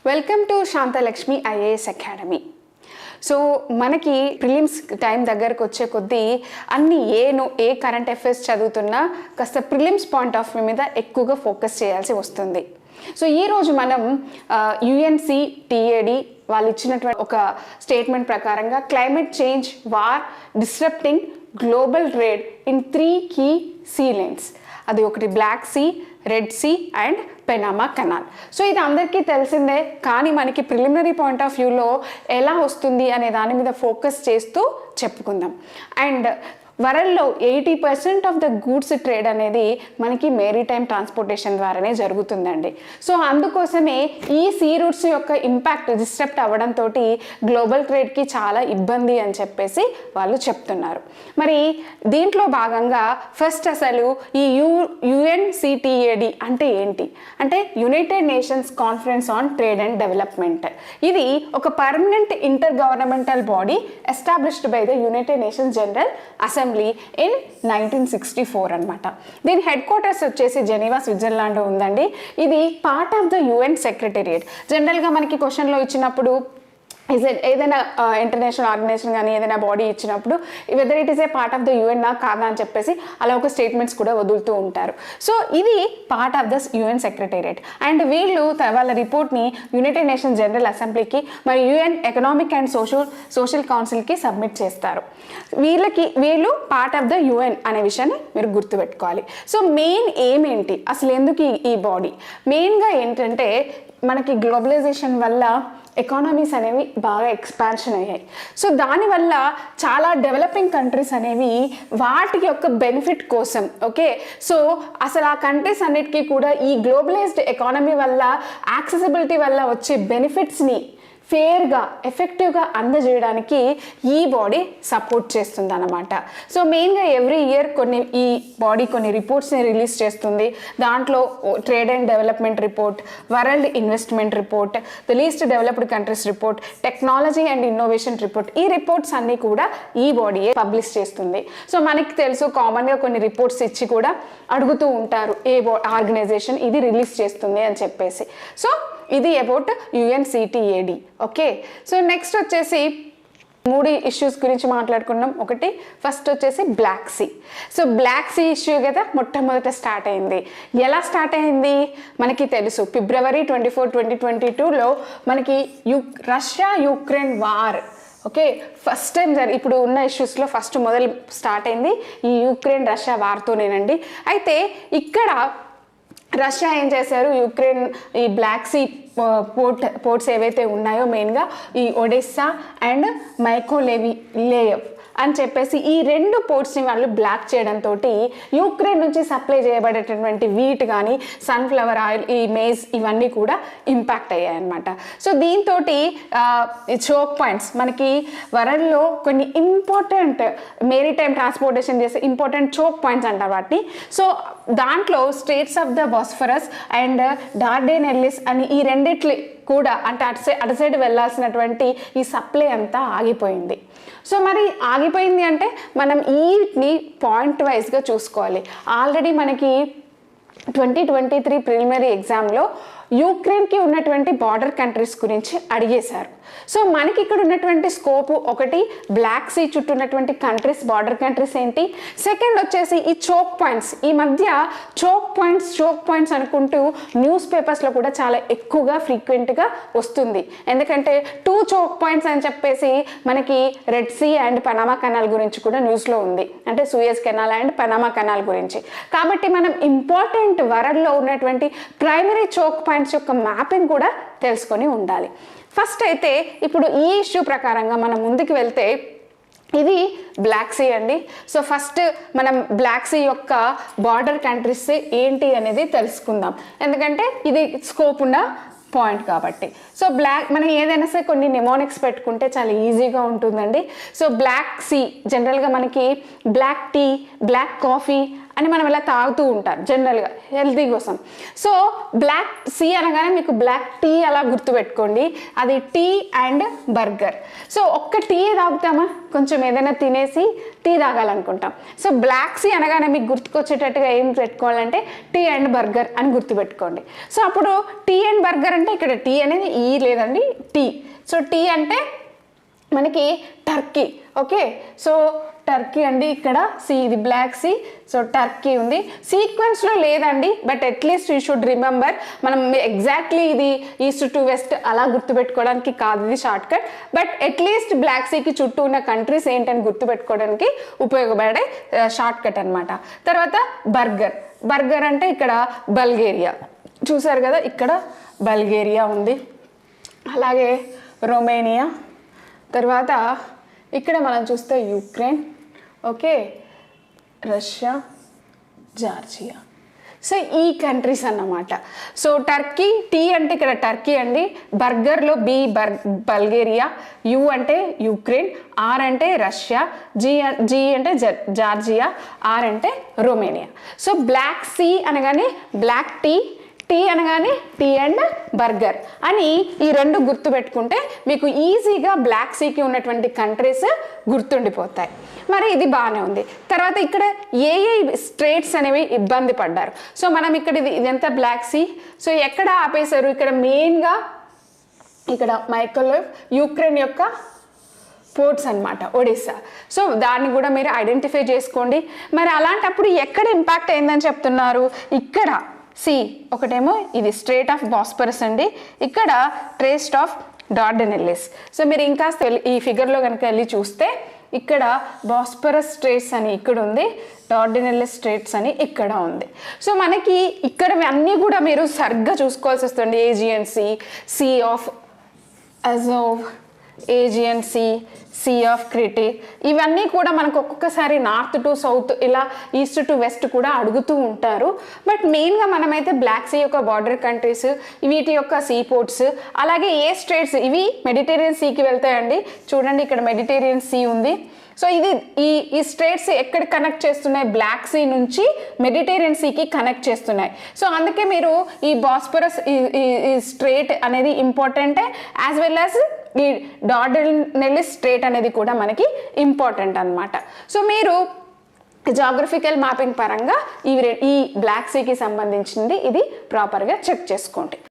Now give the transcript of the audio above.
Welcome to Shantalakshmi IAS academy. So మనకి prelims time దగ్గరకు వచ్చే కొద్దీ అన్ని ఏ కరెంట్ అఫైర్స్ చదువుతున్నా కాస్త ప్రిలిమ్స్ పాయింట్ ఆఫ్ వ్యూ మీద ఎక్కువగా ఫోకస్ చేయాల్సి వస్తుంది. సో ఈరోజు మనం UNCTAD వాళ్ళు ఇచ్చినటువంటి ఒక స్టేట్మెంట్ ప్రకారంగా climate change, war, disrupting global trade in 3 key sea lanes. అది ఒకటి Black Sea, Red Sea and Panama Canal. So ఇది అందరికీ తెలిసిందే, కానీ మనకి ప్రిలిమినరీ పాయింట్ ఆఫ్ వ్యూలో ఎలా వస్తుంది అనే దాని మీద ఫోకస్ చేస్తూ చెప్పుకుందాం. అండ్ వరల్డ్లో 80% ఆఫ్ ద గూడ్స్ ట్రేడ్ అనేది మనకి మేరీటైమ్ ట్రాన్స్పోర్టేషన్ ద్వారానే జరుగుతుందండి. సో అందుకోసమే ఈ సీ రూట్స్ యొక్క ఇంపాక్ట్ డిస్టర్బ్ అవ్వడంతో గ్లోబల్ ట్రేడ్కి చాలా ఇబ్బంది అని చెప్పేసి వాళ్ళు చెప్తున్నారు. మరి దీంట్లో భాగంగా ఫస్ట్ అసలు ఈ UNCTAD అంటే ఏంటి అంటే United nations conference on trade and development. ఇది ఒక permanent inter governmental body established by the United Nations general assembly in 1964 అనమాట. దీని హెడ్ క్వార్టర్స్ వచ్చేసి జెనీవా, స్విట్జర్లాండ్ ఉందండి. ఇది part of the UN secretariat. జనరల్గా మనకి క్వశ్చన్లో ఇచ్చినప్పుడు ఏదైనా ఇంటర్నేషనల్ ఆర్గనైజేషన్ కానీ ఏదైనా బాడీ ఇచ్చినప్పుడు whether it is a part of the UN కాదా అని చెప్పేసి అలా ఒక స్టేట్మెంట్స్ కూడా వదులుతూ ఉంటారు. సో ఇది part of the UN secretariat. And వీళ్ళు వాళ్ళ రిపోర్ట్ని యునైటెడ్ నేషన్స్ జనరల్ అసెంబ్లీకి మరి UN ఎకనామిక్ అండ్ సోషల్ కౌన్సిల్కి సబ్మిట్ చేస్తారు. వీళ్ళు పార్ట్ ఆఫ్ ద UN అనే విషయాన్ని మీరు గుర్తుపెట్టుకోవాలి. సో మెయిన్ ఏంటి అసలు ఎందుకు ఈ బాడీ? మెయిన్గా ఏంటంటే మనకి గ్లోబలైజేషన్ వల్ల ఎకానమీస్ అనేవి బాగా ఎక్స్పాన్షన్ అయ్యాయి. సో దానివల్ల చాలా డెవలపింగ్ కంట్రీస్ అనేవి వాటి యొక్క బెనిఫిట్ కోసం సో అసలు ఆ కంట్రీస్ అన్నిటికీ కూడా ఈ గ్లోబలైజ్డ్ ఎకానమీ వల్ల యాక్సెసిబిలిటీ వల్ల వచ్చే బెనిఫిట్స్ని ఫేర్గా ఎఫెక్టివ్గా అందజేయడానికి ఈ బాడీ సపోర్ట్ చేస్తుంది అన్నమాట. సో మెయిన్గా ఎవ్రీ ఇయర్ ఈ బాడీ కొన్ని రిపోర్ట్స్ని రిలీజ్ చేస్తుంది. దాంట్లో trade and development report, world investment report, the least developed countries report, technology and innovation report. ఈ రిపోర్ట్స్ అన్నీ కూడా ఈ బాడీయే పబ్లిష్ చేస్తుంది. సో మనకి తెలుసు కామన్గా కొన్ని రిపోర్ట్స్ ఇచ్చి కూడా అడుగుతూ ఉంటారు ఏ ఆర్గనైజేషన్ ఇది రిలీజ్ చేస్తుంది అని చెప్పేసి. సో ఇది అబౌట్ UNCTAD. సో నెక్స్ట్ వచ్చేసి 3 ఇష్యూస్ గురించి మాట్లాడుకున్నాం. ఒకటి ఫస్ట్ వచ్చేసి Black Sea. So Black Sea issue కదా మొట్టమొదట స్టార్ట్ అయింది. ఎలా స్టార్ట్ అయింది మనకి తెలుసు. February 24, 2022లో మనకి Russia Ukraine war first time ఇప్పుడు ఉన్న ఇష్యూస్లో ఫస్ట్ మొదలు స్టార్ట్ అయింది ఈ యుక్రెయిన్ రష్యా వార్తోనేనండి. అయితే ఇక్కడ రష్యా ఏం చేశారు, యుక్రెయిన్ ఈ బ్లాక్ సీ పోర్ట్స్ ఏవైతే ఉన్నాయో మెయిన్గా ఈ ఒడెస్సా అండ్ మైకోలేవ్ అని చెప్పేసి ఈ 2 పోర్ట్స్ని వాళ్ళు బ్లాక్ చేయడంతో యుక్రెయిన్ నుంచి సప్లై చేయబడేటటువంటి వీట్ కానీ సన్ఫ్లవర్ ఆయిల్, ఈ మేజ్ ఇవన్నీ కూడా ఇంపాక్ట్ అయ్యాయి అన్నమాట. సో దీంతో చోక్ పాయింట్స్ మనకి వరల్డ్లో కొన్ని ఇంపార్టెంట్ మేరీటైమ్ ట్రాన్స్పోర్టేషన్ చేసే ఇంపార్టెంట్ చోక్ పాయింట్స్ అంటారు వాటిని. సో దాంట్లో Straits of the Bosphorus and డార్డెనెల్లిస్ అని ఈ రెండిట్లు కూడా అంటే అటు సైడ్ వెళ్ళాల్సినటువంటి ఈ సప్లై అంతా ఆగిపోయింది. సో మరి ఆగిపోయింది అంటే మనం వీటిని పాయింట్ వైజ్గా చూసుకోవాలి. ఆల్రెడీ మనకి 2023 ప్రిలిమినరీ ఎగ్జామ్లో యుక్రెయిన్కి ఉన్నటువంటి బార్డర్ కంట్రీస్ గురించి అడిగేశారు. సో మనకి ఇక్కడ ఉన్నటువంటి స్కోపు ఒకటి బ్లాక్ సీ చుట్టూ ఉన్నటువంటి కంట్రీస్, బార్డర్ కంట్రీస్ ఏంటి, సెకండ్ వచ్చేసి ఈ చోక్ పాయింట్స్. ఈ మధ్య చోక్ పాయింట్స్ అనుకుంటూ న్యూస్ పేపర్స్లో కూడా చాలా ఎక్కువగా ఫ్రీక్వెంట్గా వస్తుంది. ఎందుకంటే 2 చోక్ పాయింట్స్ అని చెప్పేసి మనకి Red Sea and Panama Canal గురించి కూడా న్యూస్లో ఉంది, అంటే Suez Canal and Panama Canal గురించి. కాబట్టి మనం ఇంపార్టెంట్ వరల్డ్లో ఉన్నటువంటి ప్రైమరీ చోక్ పాయింట్స్ యొక్క మ్యాపింగ్ కూడా తెలుసుకొని ఉండాలి. ఫస్ట్ అయితే ఇప్పుడు ఈ ఇష్యూ ప్రకారంగా మనం ముందుకు వెళ్తే ఇది బ్లాక్ సీ అండి. సో ఫస్ట్ మనం బ్లాక్ సీ యొక్క బార్డర్ కంట్రీస్ ఏంటి అనేది తెలుసుకుందాం, ఎందుకంటే ఇది స్కోప్ ఉన్న పాయింట్ కాబట్టి. సో మనం ఏదైనా సరే కొన్ని నిమోనిక్స్ పెట్టుకుంటే చాలా ఈజీగా ఉంటుందండి. సో బ్లాక్ సీ జనరల్గా మనకి బ్లాక్ టీ, బ్లాక్ కాఫీ అని మనం ఇలా తాగుతూ ఉంటారు జనరల్గా హెల్తీ కోసం. సో బ్లాక్ సీ అనగానే మీకు బ్లాక్ టీ అలా గుర్తుపెట్టుకోండి, అది టీ అండ్ బర్గర్. సో ఒక్క టీ తాగుతామా, కొంచెం ఏదైనా తినేసి టీ తాగాలనుకుంటాం. సో బ్లాక్ సీ అనగానే మీకు గుర్తుకొచ్చేటట్టుగా ఏం పెట్టుకోవాలంటే టీ అండ్ బర్గర్ అని గుర్తుపెట్టుకోండి. సో అప్పుడు టీ అండ్ బర్గర్ అంటే ఇక్కడ టీ అనేది ఈ లేదండి, టీ. సో టీ అంటే మనకి టర్కీ. ఓకే, సో టర్కీ అండి, ఇక్కడ సి ఇది బ్లాక్ సీ, సో టర్కీ ఉంది. సీక్వెన్స్లో లేదండి, but at least you should remember. మనం ఎగ్జాక్ట్లీ ఇది ఈస్ట్ టు వెస్ట్ అలా గుర్తుపెట్టుకోవడానికి కాదు ఇది short cut, but at least black సీకి చుట్టూ ఉన్న కంట్రీస్ ఏంటని గుర్తుపెట్టుకోవడానికి ఉపయోగపడే షార్ట్ కట్ అనమాట. తర్వాత బర్గర్. బర్గర్ అంటే ఇక్కడ బల్గేరియా చూసారు కదా, ఇక్కడ బల్గేరియా ఉంది, అలాగే రొమేనియా, తర్వాత ఇక్కడ మనం చూస్తే Ukraine, okay, Russia, Georgia. So ఈ కంట్రీస్ అన్నమాట. సో టర్కీ, టీ అంటే ఇక్కడ టర్కీ అండి, బర్గర్లో బల్గేరియా, యు అంటే యుక్రెయిన్, ఆర్ అంటే రష్యా, జీ అంటే జార్జియా, ఆర్ అంటే రొమేనియా. సో బ్లాక్ సీ అనగానే బ్లాక్ టీ, టీ అనగానే టీ అండ్ బర్గర్ అని ఈ రెండు గుర్తుపెట్టుకుంటే మీకు ఈజీగా బ్లాక్ సీకి ఉన్నటువంటి కంట్రీస్ గుర్తుండిపోతాయి. మరి ఇది బాగానే ఉంది. తర్వాత ఇక్కడ ఏ స్ట్రేట్స్ అనేవి ఇబ్బంది పడ్డారు. సో మనం ఇక్కడ ఇదంతా బ్లాక్ సీ. సో ఎక్కడ ఆపేశారు, ఇక్కడ మెయిన్గా ఇక్కడ మైకోలైవ్ యుక్రెయిన్ యొక్క పోర్ట్స్ అనమాట, ఒడిస్సా. సో దాన్ని కూడా మీరు ఐడెంటిఫై చేసుకోండి. మరి అలాంటప్పుడు ఎక్కడ ఇంపాక్ట్ అయిందని చెప్తున్నారు, ఇక్కడ సి ఒకటేమో ఇది స్ట్రేట్ ఆఫ్ బాస్పరస్ అండి, ఇక్కడ ట్రేస్ట్ ఆఫ్ డార్డనెల్లిస్. సో మీరు ఇంకా ఈ ఫిగర్లో కనుక వెళ్ళి చూస్తే ఇక్కడ బాస్పరస్ స్ట్రేట్స్ అని ఇక్కడ ఉంది, డార్డనెల్లిస్ స్ట్రేట్స్ అని ఇక్కడ ఉంది. సో మనకి ఇక్కడ అన్నీ కూడా మీరు సరిగ్గా చూసుకోవాల్సి వస్తుంది. Aegean sea, sea of Azov, Aegean sea, sea of Crete, ఇవన్నీ కూడా మనకు ఒక్కొక్కసారి నార్త్ టు సౌత్ ఇలా ఈస్ట్ టు వెస్ట్ కూడా అడుగుతూ ఉంటారు. బట్ మెయిన్గా మనమైతే బ్లాక్ సీ యొక్క బార్డర్ కంట్రీస్, వీటి యొక్క సీ పోర్ట్స్, అలాగే ఏ స్ట్రేట్స్ ఇవి మెడిటేరియన్ సీకి వెళ్తాయండి. చూడండి ఇక్కడ మెడిటేరియన్ సీ ఉంది. సో ఇది ఈ స్ట్రేట్స్ ఎక్కడ కనెక్ట్ చేస్తున్నాయి, బ్లాక్ సీ నుంచి మెడిటేరియన్ సీకి కనెక్ట్ చేస్తున్నాయి. సో అందుకే మీరు ఈ బాస్పరస్ ఈ స్ట్రేట్ అనేది ఇంపార్టెంట్, యాజ్ వెల్ యాజ్ ఈ డార్డనెల్లిస్ స్ట్రేట్ అనేది కూడా మనకి ఇంపార్టెంట్ అనమాట. సో మీరు జాగ్రఫికల్ మ్యాపింగ్ పరంగా ఈ బ్లాక్ సీకి సంబంధించింది ఇది ప్రాపర్గా చెక్ చేసుకోండి.